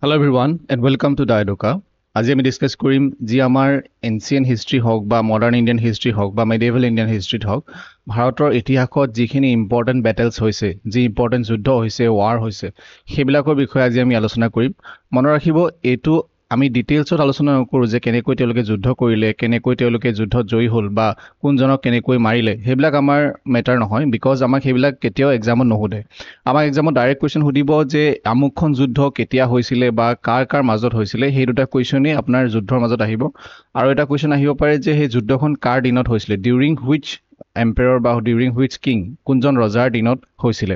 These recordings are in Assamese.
Hello everyone and welcome to Diadoka. আজি আমি ডিসকাস কৰিম যি আমাৰ এনচিয়েন্ট হিষ্ট্ৰী হওক বা মডাৰ্ণ ইণ্ডিয়ান হিষ্ট্ৰী হওক বা মেডিয়েভেল ইণ্ডিয়ান হিষ্ট্ৰীত হওক ভাৰতৰ ইতিহাসত যিখিনি ইম্পৰ্টেণ্ট বেটেলছ হৈছে যি ইম্পৰ্টেণ্ট যুদ্ধ হৈছে ৱাৰ হৈছে সেইবিলাকৰ বিষয়ে আজি আমি আলোচনা কৰিম মনত ৰাখিব এইটো আমি ডিটেইলছত আলোচনা নকৰোঁ যে কেনেকৈ তেওঁলোকে যুদ্ধ কৰিলে কেনেকৈ তেওঁলোকে যুদ্ধত জয়ী হ'ল বা কোনজনক কেনেকৈ মাৰিলে সেইবিলাক আমাৰ মেটাৰ নহয় বিকজ আমাক সেইবিলাক কেতিয়াও এক্সামত নুসুধে আমাক এক্সামত ডাইৰেক্ট কুৱেশ্যন সুধিব যে আমুকখন যুদ্ধ কেতিয়া হৈছিলে বা কাৰ মাজত হৈছিলে সেই দুটা কুৱেশ্যনেই আপোনাৰ যুদ্ধৰ মাজত আহিব আৰু এটা কুৱেশ্যন আহিব পাৰে যে সেই যুদ্ধখন কাৰ দিনত হৈছিলে ডিউৰিং হুইচ এম্পায়াৰ বা ডিউৰিং হুইচ কিং কোনজন ৰজাৰ দিনত হৈছিলে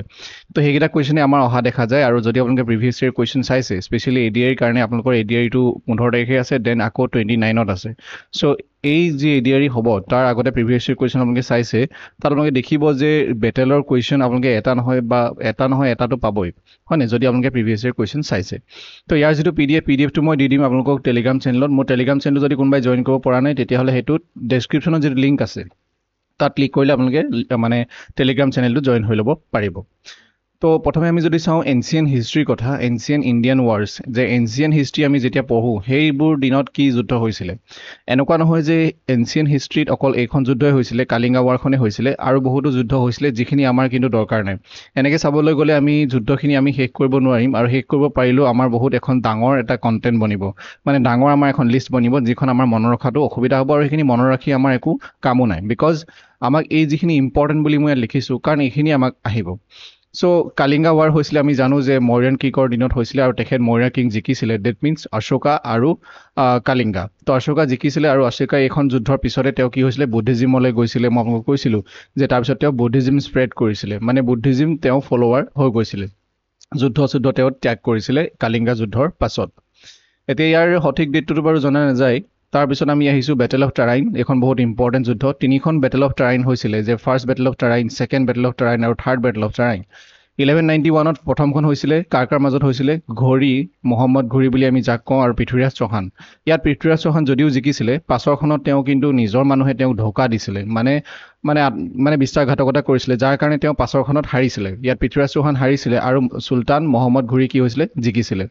তো সেইকেইটা কুৱেশ্যনে আমাৰ অহা দেখা যায় আৰু যদি আপোনালোকে প্ৰিভিয়াছ ইয়েৰ কুৱেশ্যন চাইছে স্পেচিয়েলি এডিআইৰ কাৰণে আপোনালোকৰ এডিআইটো 15 তাৰিখে আছে দেন আকৌ 29ত আছে চ' এই যি এডিআই হ'ব তাৰ আগতে প্ৰিভিয়াছ ইয়েৰ কুৱেশ্যন আপোনালোকে চাইছে তাত আপোনালোকে দেখিব যে বেটেলৰ কুৱেশ্যন আপোনালোকে এটা নহয় এটাটো পাবই হয়নে যদি আপোনালোকে প্ৰিভিয়াছ ইয়েৰ কুৱেশ্যন চাইছে তো ইয়াৰ যিটো পিডিএফটো মই দি দিম আপোনালোকক টেলিগ্ৰাম চেনেলত মোৰ টেলিগ্ৰাম চেনেলটো যদি কোনোবাই জইন কৰিব পৰা নাই তেতিয়াহ'লে সেইটোত ডেছক্ৰিপশ্যনত যিটো লিংক আছে তাত ক্লিক কৰিলে আপোনালোকে মানে টেলিগ্ৰাম চেনেলটো জইন হৈ ল'ব পাৰিব তো প্ৰথমে আমি যদি চাওঁ এনচিয়েন্ট হিষ্ট্ৰীৰ কথা এনচিয়েন্ট ইণ্ডিয়ান ৱাৰ্ছ যে এনচিয়েন্ট হিষ্ট্ৰী আমি যেতিয়া পঢ়োঁ সেইবোৰ দিনত কি যুদ্ধ হৈছিলে এনেকুৱা নহয় যে এনচিয়েন্ট হিষ্ট্ৰীত অকল এইখন যুদ্ধই হৈছিলে কালিংগা ৱাৰখনেই হৈছিলে আৰু বহুতো যুদ্ধ হৈছিলে যিখিনি আমাৰ কিন্তু দৰকাৰ নাই এনেকৈ চাবলৈ গ'লে আমি যুদ্ধখিনি আমি শেষ কৰিব নোৱাৰিম আৰু শেষ কৰিব পাৰিলেও আমাৰ বহুত এখন ডাঙৰ এটা কণ্টেণ্ট বনিব মানে ডাঙৰ আমাৰ এখন লিষ্ট বনিব যিখন আমাৰ মনত ৰখাটো অসুবিধা হ'ব আৰু সেইখিনি মনত ৰাখি আমাৰ একো কামো নাই বিকজ আমাক এই যিখিনি ইম্পৰ্টেণ্ট বুলি মই ইয়াত লিখিছোঁ কাৰণ এইখিনি আমাক আহিব চ' কালিংগা ৱাৰ হৈছিলে আমি জানো যে মৌৰ্যন কিংৰ দিনত হৈছিলে আৰু তেখেত মৌৰ্য কিং জিকিছিলে ডেট মিনছ অশোকা আৰু কালিংগা তো অশোকা জিকিছিলে আৰু অশোকা এইখন যুদ্ধৰ পিছতে তেওঁ কি হৈছিলে বুদ্ধিজিমলৈ গৈছিলে মই আপোনালোকক কৈছিলোঁ যে তাৰপিছত তেওঁ বুদ্ধিজিম স্প্ৰেড কৰিছিলে মানে বুদ্ধিজিম তেওঁ ফলোৱাৰ হৈ গৈছিলে যুদ্ধ তেওঁ ত্যাগ কৰিছিলে কালিংগা যুদ্ধৰ পাছত এতিয়া ইয়াৰ সঠিক ডেটটোতো বাৰু জনা নাযায় তাৰপিছত আমি আহিছোঁ বেটেল অফ টাৰাইন এখন বহুত ইম্পৰ্টেণ্ট যুদ্ধ তিনিখন বেটেল অফ টাৰাইন হৈছিলে যে first battle of Tarain second battle of Tarain আৰু থাৰ্ড বেটেল অফ টাৰাইন 1191ত প্ৰথমখন হৈছিলে কাৰ মাজত হৈছিলে ঘড়ী মহম্মদ ঘড়ী বুলি আমি যাক কওঁ আৰু পৃথ্বীৰাজ চৌহান ইয়াত পৃথ্বীৰাজ চৌহান যদিও জিকিছিলে পাছৰখনত তেওঁ কিন্তু নিজৰ মানুহে তেওঁক ধোকা দিছিলে মানে বিশ্বাসঘাতকতা কৰিছিলে যাৰ কাৰণে তেওঁ পাছৰখনত হাৰিছিলে ইয়াত পৃথ্বীৰাজ চৌহান হাৰিছিলে আৰু চুলতান মহম্মদ ঘড়ী কি হৈছিলে জিকিছিলে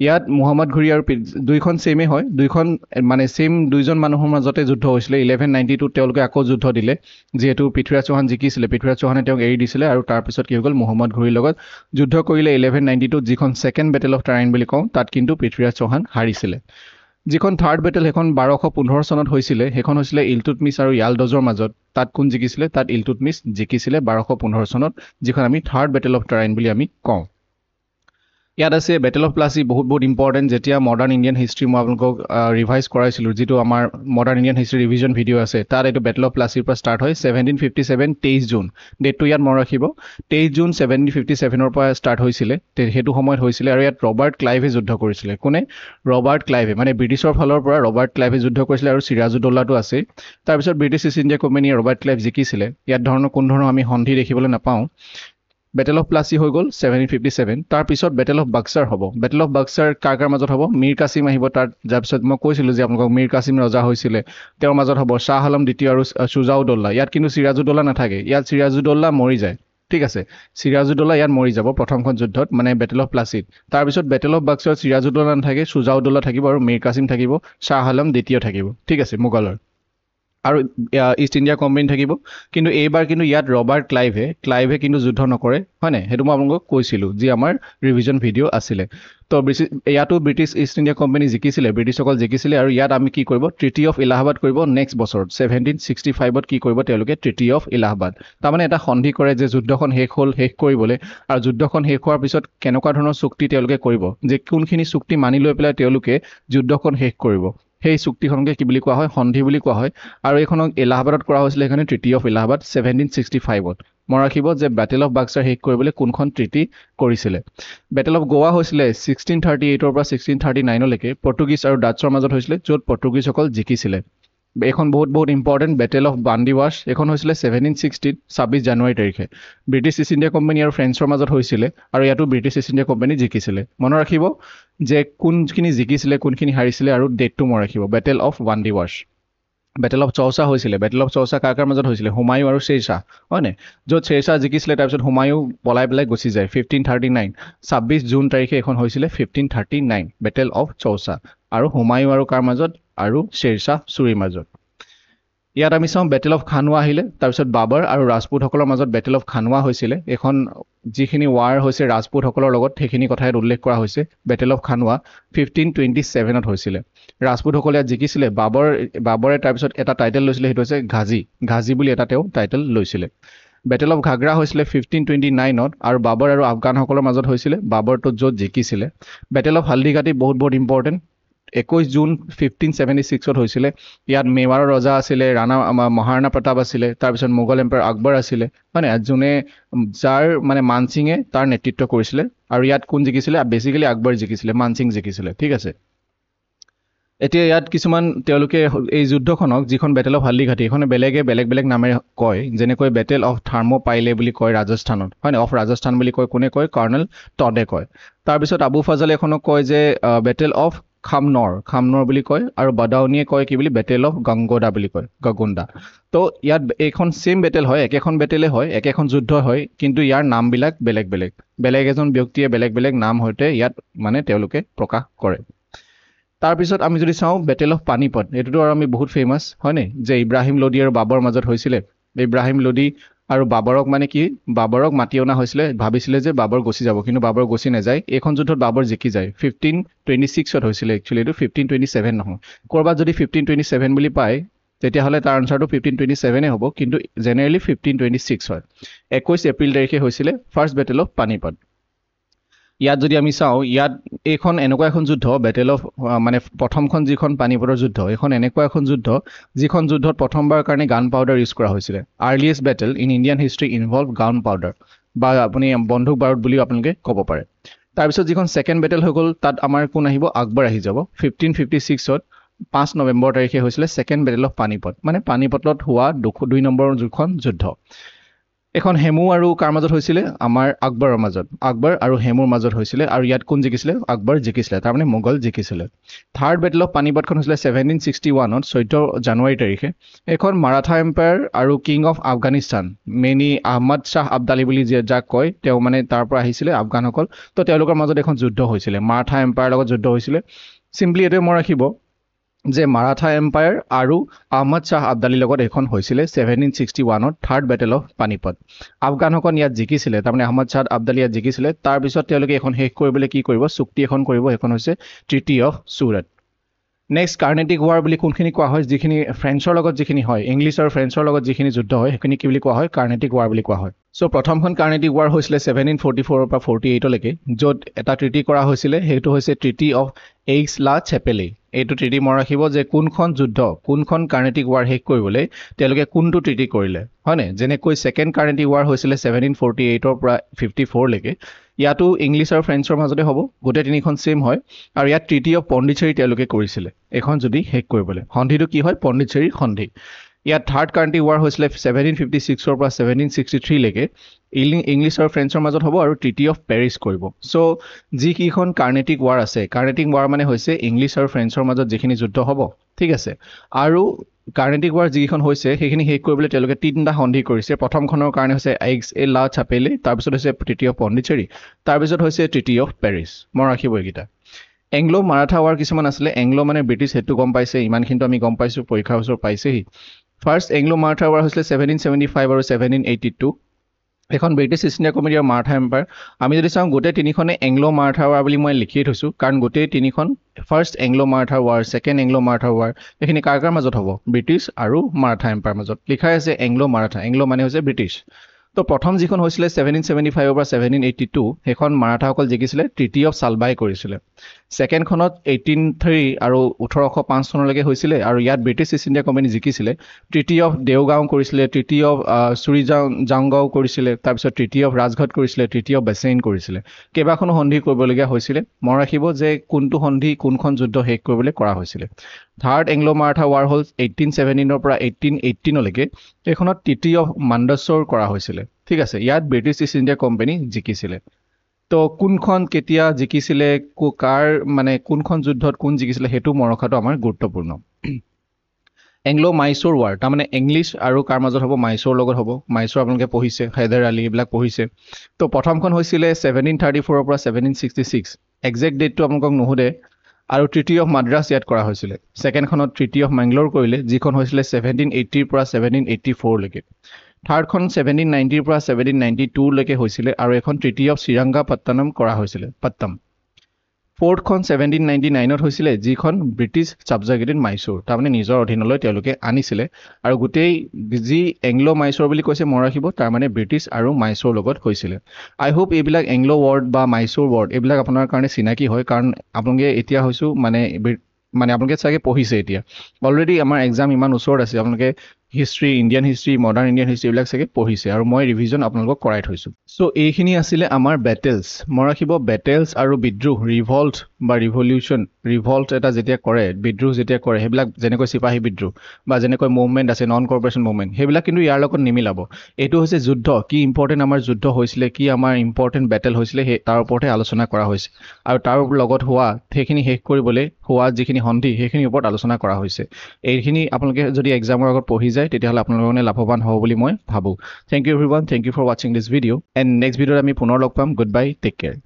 ইয়াত মহম্মদ ঘড়ী আৰু দুইখন ছেইমেই হয় দুইখন মানে ছেইম দুইজন মানুহৰ মাজতে যুদ্ধ হৈছিলে 1192ত তেওঁলোকে আকৌ যুদ্ধ দিলে যিহেতু পৃথ্বীৰাজ চৌহান জিকিছিলে পৃথ্বীৰাজ চৌহানে তেওঁক এৰি দিছিলে আৰু তাৰপিছত কি হৈ গ'ল মহম্মদ ঘড়ীৰ লগত যুদ্ধ কৰিলে 1192ত যিখন ছেকেণ্ড বেটেল অফ টাৰাইন বুলি কওঁ তাত কিন্তু পৃথ্বীৰাজ চৌহান হাৰিছিলে যিখন থাৰ্ড বেটেল সেইখন 1215 চনত হৈছিলে সেইখন হৈছিলে ইলটুটমিছ আৰু য়ালদজৰ মাজত তাত কোন জিকিছিলে তাত ইলটুটমিছ জিকিছিলে 1215 চনত যিখন আমি থাৰ্ড বেটেল অফ টাৰাইন বুলি আমি কওঁ ইয়াত আছে বেটেল অফ প্লাছি বহুত ইম্পৰ্টেণ্ট যেতিয়া মডাৰ্ণ ইণ্ডিয়ান হিষ্ট্ৰী মই আপোনালোকক ৰিভাইজ কৰাইছিলোঁ যিটো আমাৰ modern Indian history revision video' আছে তাত এইটো বেটেল অফ প্লাছিৰ পৰা ষ্টাৰ্ট হয় 1757 23 জুন ডেটটো ইয়াত মনত ৰাখিব 23 জুন 1757ৰ পৰা ষ্টাৰ্ট হৈছিলে সেইটো সময়ত হৈছিলে আৰু ইয়াত ৰবাৰ্ট ক্লাইভে যুদ্ধ কৰিছিলে কোনে ৰবাৰ্ট ক্লাইভে মানে ব্ৰিটিছৰ ফালৰ পৰা ৰবাৰ্ট ক্লাইভে যুদ্ধ কৰিছিলে আৰু চিৰাজউদ্দৌলাটো আছে তাৰপিছত ব্ৰিটিছ ইষ্ট ইণ্ডিয়া কোম্পানীয়ে ৰবাৰ্ট ক্লাইভ জিকিছিলে ইয়াত কোনো ধৰণৰ আমি সন্ধি দেখিবলৈ নাপাওঁ বেটেল অফ প্লাছি হৈ গ'ল 1757 তাৰপিছত বেটেল অফ বাক্সাৰ হ'ব বেটেল অফ বাক্সাৰ কাৰ মাজত হ'ব মীৰ কাছিম আহিব তাৰপিছত মই কৈছিলোঁ যে আপোনালোকক মীৰ কাছিম ৰজা হৈছিলে তেওঁৰ মাজত হ'ব শ্বাহ আলম দ্বিতীয় আৰু সুজাউদ্দৌলা ইয়াত কিন্তু চিৰাজউদ্দৌলা নাথাকে ইয়াত চিৰাজউদ্দৌলা মৰি যায় ঠিক আছে চিৰাজউদ্দৌলা ইয়াত মৰি যাব প্ৰথমখন যুদ্ধত মানে বেটেল অফ প্লাছিত তাৰপিছত বেটেল অফ বাক্সাৰত চিৰাজউদ্দৌলা নাথাকে সুজাউদ্দৌলা থাকিব আৰু মীৰ কাছিম থাকিব শ্বাহ আলম দ্বিতীয় থাকিব ঠিক আছে মোগলৰ আৰু ইষ্ট ইণ্ডিয়া কোম্পানী থাকিব কিন্তু এইবাৰ কিন্তু ইয়াত ৰবাৰ্ট ক্লাইভে কিন্তু যুদ্ধ নকৰে হয় নাই সেইটো মই আপোনালোকক কৈছিলোঁ যি আমাৰ ৰিভিজন ভিডিঅ' আছিলে তো ইয়াতো ব্ৰিটিছ ইষ্ট ইণ্ডিয়া কোম্পানী জিকিছিলে ব্ৰিটিছসকল জিকিছিলে আৰু ইয়াত আমি কি কৰিব ট্ৰিটি অফ ইলাহাবাদ কৰিব নেক্সট বছৰত 1765ত কি কৰিব তেওঁলোকে ট্ৰিটি অফ ইলাহাবাদ তাৰমানে এটা সন্ধি কৰে যে যুদ্ধখন শেষ কৰিবলৈ আৰু যুদ্ধখন শেষ হোৱাৰ পিছত কেনেকুৱা ধৰণৰ চুক্তি তেওঁলোকে কৰিব যে কোনখিনি চুক্তি মানি লৈ পেলাই তেওঁলোকে যুদ্ধখন শেষ কৰিব সেই চুক্তিখনকে কি বুলি কোৱা হয় সন্ধি বুলি কোৱা হয় আৰু এইখনক এলাহাবাদত কৰা হৈছিলে সেইকাৰণে ট্ৰিটি অফ এলাহাবাদ 1765ত মনত ৰাখিব যে বেটেল অফ বাক্সাৰ শেষ কৰিবলৈ কোনখন ট্ৰিটি কৰিছিলে বেটেল অফ গোৱা হৈছিলে 1638ৰ পৰা 1639লৈকে পৰ্তুগীজ আৰু ডাচ্ছৰ মাজত হৈছিলে য'ত পৰ্তুগীজসকল জিকিছিলে এখন বহুত ইম্পৰ্টেণ্ট বেটেল অফ বান্দিৱাছ এখন হৈছিলে 1760 26 জানুৱাৰী তাৰিখে ব্ৰিটিছ ইষ্ট ইণ্ডিয়া কোম্পানী আৰু ফ্ৰেন্সৰ মাজত হৈছিলে আৰু ইয়াতো ব্ৰিটিছ ইষ্ট ইণ্ডিয়া কোম্পানী জিকিছিলে মনত ৰাখিব যে কোনখিনি জিকিছিলে কোনখিনি হাৰিছিলে আৰু ডেটটো মনত ৰাখিব বেটেল অফ বান্দিৱাছ বেটেল অফ চৌচা হৈছিলে বেটেল অফ চৌচা কাৰ মাজত হৈছিলে হুমায়ুন আৰু শ্বেৰশ্বাহ হয় নে য'ত শ্বেৰশ্বাহ জিকিছিলে তাৰপিছত হুমায়ুন পলাই পেলাই গুচি যায় 1539 26 জুন তাৰিখে এখন হৈছিলে 1539 বেটেল অফ চৌচা আৰু হুমায়ুন আৰু কাৰ মাজত আৰু শ্বেৰশ্বাহ চুৰিৰ মাজত ইয়াত আমি চাওঁ বেটেল অফ খানোৱা আহিলে তাৰপিছত বাবৰ আৰু ৰাজপুতসকলৰ মাজত বেটেল অফ খানোৱা হৈছিলে এখন যিখিনি ৱাৰ হৈছে ৰাজপুতসকলৰ লগত সেইখিনি কথা ইয়াত উল্লেখ কৰা হৈছে বেটেল অফ খানোৱা 1527ত হৈছিলে ৰাজপুতসকলে ইয়াত জিকিছিলে বাবৰে তাৰপিছত এটা টাইটেল লৈছিলে সেইটো হৈছে ঘাজি বুলি এটা তেওঁ টাইটেল লৈছিলে বেটেল অফ ঘাগৰা হৈছিলে 1529ত আৰু বাবৰ আৰু আফগানসকলৰ মাজত হৈছিলে বাবৰটো য'ত জিকিছিলে বেটেল অফ হালদিঘাটি বহুত ইম্পৰ্টেণ্ট 21 জুন 1576ত হৈছিলে ইয়াত মেৱাৰৰ ৰজা আছিলে ৰাণা মহাৰাণা প্ৰতাপ আছিলে তাৰপিছত মোগল এম্পায়াৰ আকবৰ আছিলে মানে যোনে যাৰ মানে মানসিঙে তাৰ নেতৃত্ব কৰিছিলে আৰু ইয়াত কোন জিকিছিলে বেসিক্যালি আকবৰ জিকিছিলে মানসিং জিকিছিলে ঠিক আছে এতিয়া ইয়াত কিছুমান তেওঁলোকে এই যুদ্ধখনক যিখন বেটেল অফ হালদিঘাটি এখনে বেলেগ নামেৰে কয় যেনেকৈ বেটেল অফ থাৰ্মোপাইলে বুলি কয় ৰাজস্থানত হয় অফ ৰাজস্থান বুলি কয় কোনে কয় কৰ্নেল টডে কয় তাৰপিছত আবু ফাজলে এখনক কয় যে বেটেল অফ খামনৰ বুলি কয় আৰু বাদাউনিয়ে কয় কি বুলি বেটেল অফ গংগোডা বুলি কয় গগোণ্ডা তো ইয়াত এইখন সেম বেটেল হয় একেখন বেটেলে হয় একেখন যুদ্ধ হয় কিন্তু ইয়াৰ নামবিলাক বেলেগ এজন ব্যক্তিয়ে বেলেগ নাম সৈতে ইয়াত মানে তেওঁলোকে প্ৰকাশ কৰে তাৰপিছত আমি যদি চাওঁ বেটেল অফ পানিপত এইটোতো আৰু আমি বহুত ফেমাছ হয়নে যে ইব্ৰাহিম লোডি আৰু বাবৰ মাজত হৈছিলে ইব্ৰাহিম লোডি আৰু বাবৰক মানে কি বাবৰক মাতি অনা হৈছিলে ভাবিছিলে যে বাবৰ গুচি যাব কিন্তু বাবৰ গুচি নাযায় এইখন যুদ্ধত বাবৰ জিকি যায় 1526ত হৈছিলে একচুৱেলি এইটো 1527 নহয় কৰবাত যদি 1527 বুলি পায় তেতিয়াহ'লে তাৰ আনসাৰটো 1527 হ'ব কিন্তু জেনেৰেলি 1526 হয় 21 এপ্ৰিল তাৰিখে হৈছিলে ফাৰ্ষ্ট বেটেল অফ পানিপত ইয়াত যদি আমি চাওঁ ইয়াত এইখন এনেকুৱা এখন যুদ্ধ বেটেল অফ মানে প্ৰথমখন যিখন পানিপতৰ যুদ্ধ এইখন এনেকুৱা এখন যুদ্ধ যিখন যুদ্ধত প্ৰথমবাৰ কাৰণে গান পাউডাৰ ইউজ কৰা হৈছিলে earliest battle in Indian history involve গান পাউডাৰ বা আপুনি বন্দুক বাৰুদ বুলিও আপোনালোকে ক'ব পাৰে তাৰপিছত যিখন ছেকেণ্ড বেটেল হৈ গ'ল তাত আমাৰ কোন আহিব আকবৰ আহি যাব 1556ত 5 নৱেম্বৰ তাৰিখে হৈছিলে ছেকেণ্ড বেটেল অফ পানিপত মানে পানিপতত হোৱা 2 নম্বৰ যিখন যুদ্ধ এখন হেমু আৰু কাৰ মাজত হৈছিলে আমাৰ আকবৰৰ মাজত আকবৰ আৰু হেমুৰ মাজত হৈছিলে আৰু ইয়াত কোন জিকিছিলে আকবৰ জিকিছিলে তাৰমানে মোগল জিকিছিলে থাৰ্ড বেটেল অফ পানিপতখন হৈছিলে 1761ত 14 জানুৱাৰী তাৰিখে এখন মাৰাঠা এম্পায়াৰ আৰু কিং অফ আফগানিস্তান মেনি আহমদ শ্বাহ আবদালি বুলি যাক কয় তেওঁ মানে তাৰ পৰা আহিছিলে আফগানসকল তো তেওঁলোকৰ মাজত এখন যুদ্ধ হৈছিলে মাৰাঠা এম্পায়াৰৰ লগত যুদ্ধ হৈছিলে সিম্পলি এইটো মনত ৰাখিব যে মাৰাঠা এম্পায়াৰ আৰু আহমদ শ্বাহ আবদালিৰ লগত এখন হৈছিলে 1761ত থাৰ্ড বেটেল অফ পানিপত আফগানসকল ইয়াত জিকিছিলে তাৰমানে আহমদ শ্বাহ আবদালি ইয়াত জিকিছিলে তাৰপিছত তেওঁলোকে এখন শেষ কৰিবলৈ কি কৰিব চুক্তি এখন কৰিব এখন হৈছে ট্ৰিটি অফ চুৰট নেক্সট কাৰ্নেটিক ৱাৰ বুলি কোনখিনি কোৱা হয় যিখিনি ফ্ৰেঞ্চৰ লগত যিখিনি হয় ইংলিছ আৰু ফ্ৰেঞ্চৰ লগত যিখিনি যুদ্ধ হয় সেইখিনি কি বুলি কোৱা হয় কাৰ্নেটিক ৱাৰ বুলি কোৱা হয় সো প্ৰথমখন কাৰ্নেটিক ৱাৰ হৈছিলে 1744 পৰা 48 লৈকে য'ত এটা ট্ৰিটি কৰা হৈছিলে সেইটো হৈছে ট্ৰিটি অফ এইক্স লা চেপেলি এইটো ট্ৰিটি মনত ৰাখিব যে কোনখন যুদ্ধ কোনখন কাৰ্নেটিক ৱাৰ শেষ কৰিবলৈ তেওঁলোকে কোনটো ট্ৰিটি কৰিলে হয়নে যেনেকৈ ছেকেণ্ড কাৰ্নেটিক ৱাৰ হৈছিলে 1748 পৰা 54 লৈকে ইয়াতো ইংলিছ আৰু ফ্ৰেঞ্চৰ মাজতে হ'ব গোটেই তিনিখন সেম হয় আৰু ইয়াত ট্ৰিটি অফ পণ্ডিচেৰী তেওঁলোকে কৰিছিলে এখন যদি শেষ কৰিবলৈ সন্ধিটো কি হয় পণ্ডিচেৰীৰ সন্ধি ইয়াত থাৰ্ড কাৰ্নেটিক ৱাৰ হৈছিলে 1756 পৰা 1763 লৈকে ইংলিছ আৰু ফ্ৰেঞ্চৰ মাজত হ'ব আৰু ট্ৰিটি অফ পেৰিছ কৰিব সো যিকেইখন কাৰ্নেটিক ৱাৰ আছে কাৰ্নেটিক ৱাৰ মানে হৈছে ইংলিছ আৰু ফ্ৰেঞ্চৰ মাজত যিখিনি যুদ্ধ হ'ব ঠিক আছে আৰু কাৰ্নেটিক ৱাৰ যিখন হৈছে সেইখিনি শেষ কৰিবলৈ তেওঁলোকে তিনিটা সন্ধি কৰিছে প্ৰথমখনৰ কাৰণে হৈছে এইক্স এ লা চাপেলে তাৰপিছত হৈছে ট্ৰিটি অফ পণ্ডিচেৰী তাৰপিছত হৈছে ট্ৰিটি অফ পেৰিছ মনত ৰাখিব এইকেইটা এংলো মাৰাঠা ৱাৰ কিছুমান আছিলে এংলো মানে ব্ৰিটিছ সেইটো গম পাইছে ইমানখিনিতো আমি গম পাইছোঁ পৰীক্ষাৰ ওচৰত পাইছেহি ফাৰ্ষ্ট এংলো মাৰাঠা ৱাৰ হৈছিলে 1775 আৰু 1782 এখন ব্ৰিটিছ ইষ্ট ইণ্ডিয়া কোম্পানী আৰু মাৰাঠা এম্পায়াৰ আমি যদি চাওঁ গোটেই তিনিখনে এংলো মাৰাঠা ৱাৰ বুলি মই লিখিয়ে থৈছোঁ কাৰণ গোটেই তিনিখন first Anglo Maratha war second Anglo Maratha war এইখিনি কাৰ মাজত হ'ব ব্ৰিটিছ আৰু মাৰাঠা এম্পায়াৰ মাজত লিখাই আছে এংলো মাৰাঠা এংলো মানে হৈছে ব্ৰিটিছ তো প্ৰথম যিখন হৈছিলে 1775 পৰা 1782 সেইখন মাৰাঠাসকল জিকিছিলে ট্ৰিটি অফ চালবাই কৰিছিলে ছেকেণ্ডখনত 1803 আৰু 1805 চনলৈকে হৈছিলে আৰু ইয়াত ব্ৰিটিছ ইষ্ট ইণ্ডিয়া কোম্পানী জিকিছিলে ট্ৰিটি অফ দেওগাঁও কৰিছিলে ট্ৰিটি অফ চুৰিজাংগাঁও কৰিছিলে তাৰপিছত ট্ৰিটি অফ ৰাজঘাট কৰিছিলে ট্ৰিটি অফ বেচেইন কৰিছিলে কেইবাখনো সন্ধি কৰিবলগীয়া হৈছিলে মনত ৰাখিব যে কোনটো সন্ধি কোনখন যুদ্ধ শেষ কৰিবলৈ কৰা হৈছিলে থাৰ্ড এংলো মাৰাঠা ৱাৰ হ'ল 1817 পৰা 1818লৈকে এইখনত ট্ৰিটি অফ মাণ্ডাছৰ কৰা হৈছিলে ঠিক আছে ইয়াত ব্ৰিটিছ ইষ্ট ইণ্ডিয়া কোম্পানী জিকিছিলে তো কোনখন কেতিয়া জিকিছিলে কাৰ মানে কোনখন যুদ্ধত কোন জিকিছিলে সেইটো মনত ৰখাটো আমাৰ গুৰুত্বপূৰ্ণ এংলো মাইচুৰ ৱাৰ তাৰমানে ইংলিছ আৰু কাৰ মাজত হ'ব মাইচুৰ লগত হ'ব মাইচুৰ আপোনালোকে পঢ়িছে হায়দাৰ আলী এইবিলাক পঢ়িছে তো প্ৰথমখন হৈছিলে 1734 পৰা 1766 একজেক্ট ডেটটো আপোনালোকক নুসুধে আৰু ট্ৰিটি অফ মাদ্ৰাছ ইয়াত কৰা হৈছিলে ছেকেণ্ডখনত ট্ৰিটি অফ মেংগলোৰ কৰিলে যিখন হৈছিলে 1780 পৰা 1784 লৈকে থাৰ্ডখন 1790 পৰা 1792 লৈকে হৈছিলে আৰু এখন ট্ৰিটি অফ শ্ৰীৰংগাপট্টনম কৰা হৈছিলে পট্টম ফ'ৰ্থখন 1799ত হৈছিলে যিখন ব্ৰিটিছ ছাবজাগেটেড মাইচুৰ তাৰমানে নিজৰ অধীনলৈ তেওঁলোকে আনিছিলে আৰু গোটেই যি এংলো মাইচুৰ বুলি কৈছে মনত ৰাখিব তাৰমানে ব্ৰিটিছ আৰু মাইচুৰ লগত হৈছিলে আই হোপ এইবিলাক এংলো ৱৰ্ড বা মাইচুৰ ৱৰ্ড এইবিলাক আপোনাৰ কাৰণে চিনাকি হয় কাৰণ আপোনালোকে এতিয়া হৈছো মানে আপোনালোকে চাগে পঢ়িছে এতিয়া অলৰেডি আমাৰ এক্সাম ইমান ওচৰত আছে আপোনালোকে history Indian history modern Indian history এইবিলাক চাগে পঢ়িছে আৰু মই ৰিভিজন আপোনালোকক কৰাই থৈছোঁ চ' এইখিনি আছিলে আমাৰ বেটেলছ মনত ৰাখিব বেটেলছ আৰু বিদ্ৰোহ ৰিভল্ট বা ৰিভলিউশ্যন ৰিভল্ট এটা যেতিয়া কৰে বিদ্ৰোহ যেতিয়া কৰে সেইবিলাক যেনেকৈ চিপাহী বিদ্ৰোহ বা যেনেকৈ মুভমেণ্ট আছে নন কৰ্পৰেশ্যন মুভমেণ্ট সেইবিলাক কিন্তু ইয়াৰ লগত নিমিলাব এইটো হৈছে যুদ্ধ কি ইম্পৰ্টেণ্ট আমাৰ যুদ্ধ হৈছিলে কি আমাৰ ইম্পৰ্টেণ্ট বেটেল হৈছিলে সেই তাৰ ওপৰতহে আলোচনা কৰা হৈছে আৰু তাৰ লগত হোৱা সেইখিনি শেষ কৰিবলৈ হোৱা যিখিনি সন্ধি সেইখিনিৰ ওপৰত আলোচনা কৰা হৈছে এইখিনি আপোনালোকে যদি এক্সামৰ আগত পঢ়ি যায় তেতিয়াহ'লে আপোনালোকে লাভৱান হ'ব বুলি মই ভাবোঁ thank you everyone thank you for ৱাচিং দিছ ভিডিঅ' এণ্ড নেক্সট ভিডিঅ'ত আমি পুনৰ লগ পাম গুড বাই টেক কেয়াৰ